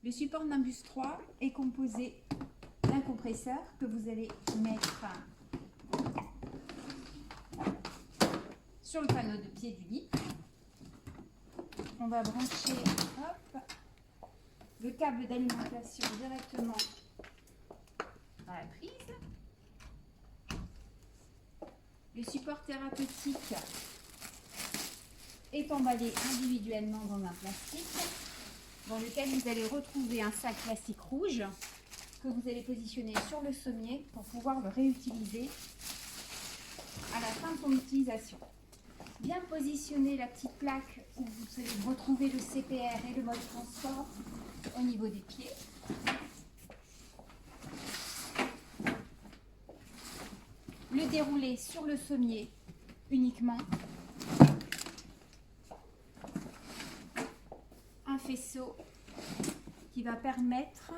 Le support Nimbus 3 est composé d'un compresseur que vous allez mettre sur le panneau de pied du lit. On va brancher le câble d'alimentation directement dans la prise. Le support thérapeutique est emballé individuellement dans un plastique dans lequel vous allez retrouver un sac plastique rouge que vous allez positionner sur le sommier pour pouvoir le réutiliser à la fin de son utilisation. Bien positionner la petite plaque où vous allez retrouver le CPR et le mode transport au niveau des pieds. Le dérouler sur le sommier uniquement. Un faisceau qui va permettre,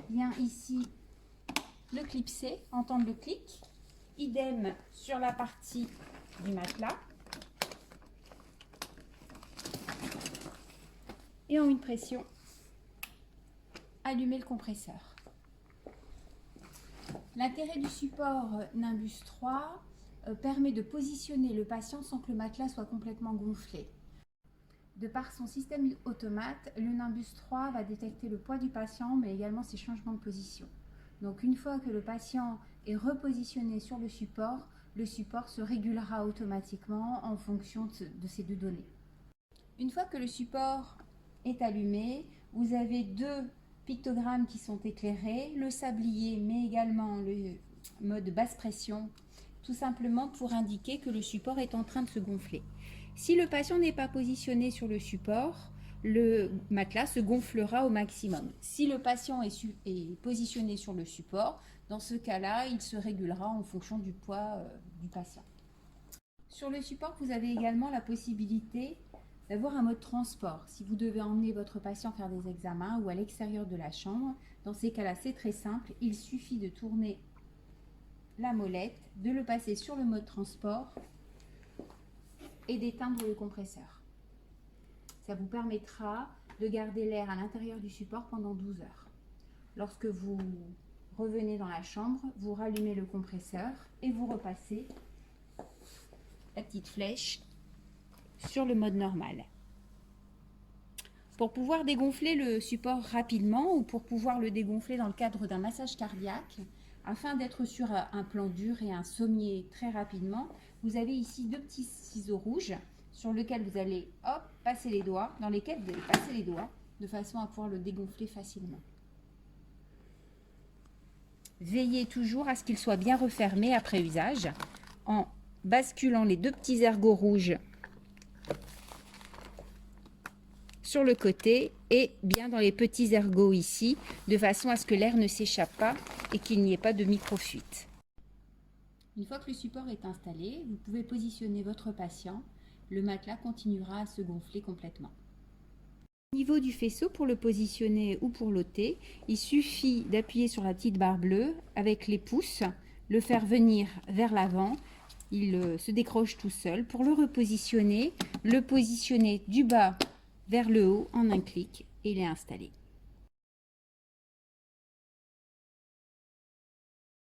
bien ici, le clipser, entendre le clic. Idem sur la partie du matelas. Et en une pression, allumer le compresseur. L'intérêt du support Nimbus 3 permet de positionner le patient sans que le matelas soit complètement gonflé. De par son système automate, le Nimbus 3 va détecter le poids du patient, mais également ses changements de position. Donc une fois que le patient est repositionné sur le support se régulera automatiquement en fonction de ces deux données. Une fois que le support est allumé, vous avez deux pictogrammes qui sont éclairés, le sablier mais également le mode basse pression, tout simplement pour indiquer que le support est en train de se gonfler. Si le patient n'est pas positionné sur le support, le matelas se gonflera au maximum. Si le patient est positionné sur le support, dans ce cas-là, il se régulera en fonction du poids du patient. Sur le support, vous avez également la possibilité d'avoir un mode transport. Si vous devez emmener votre patient faire des examens ou à l'extérieur de la chambre, dans ces cas-là, c'est très simple. Il suffit de tourner la molette, de le passer sur le mode transport et d'éteindre le compresseur. Ça vous permettra de garder l'air à l'intérieur du support pendant 12 heures. Lorsque vous revenez dans la chambre, vous rallumez le compresseur et vous repassez la petite flèche sur le mode normal. Pour pouvoir dégonfler le support rapidement ou pour pouvoir le dégonfler dans le cadre d'un massage cardiaque, afin d'être sur un plan dur et un sommier très rapidement, vous avez ici deux petits ciseaux rouges sur lesquels vous allez passer les doigts, dans lesquels vous allez passer les doigts de façon à pouvoir le dégonfler facilement. Veillez toujours à ce qu'il soit bien refermé après usage en basculant les deux petits ergots rouges sur le côté et bien dans les petits ergots ici, de façon à ce que l'air ne s'échappe pas et qu'il n'y ait pas de micro-fuite. Une fois que le support est installé, vous pouvez positionner votre patient. Le matelas continuera à se gonfler complètement. Au niveau du faisceau, pour le positionner ou pour l'ôter, il suffit d'appuyer sur la petite barre bleue avec les pouces, le faire venir vers l'avant. Il se décroche tout seul. Pour le repositionner, le positionner du bas vers le haut en un clic et il est installé.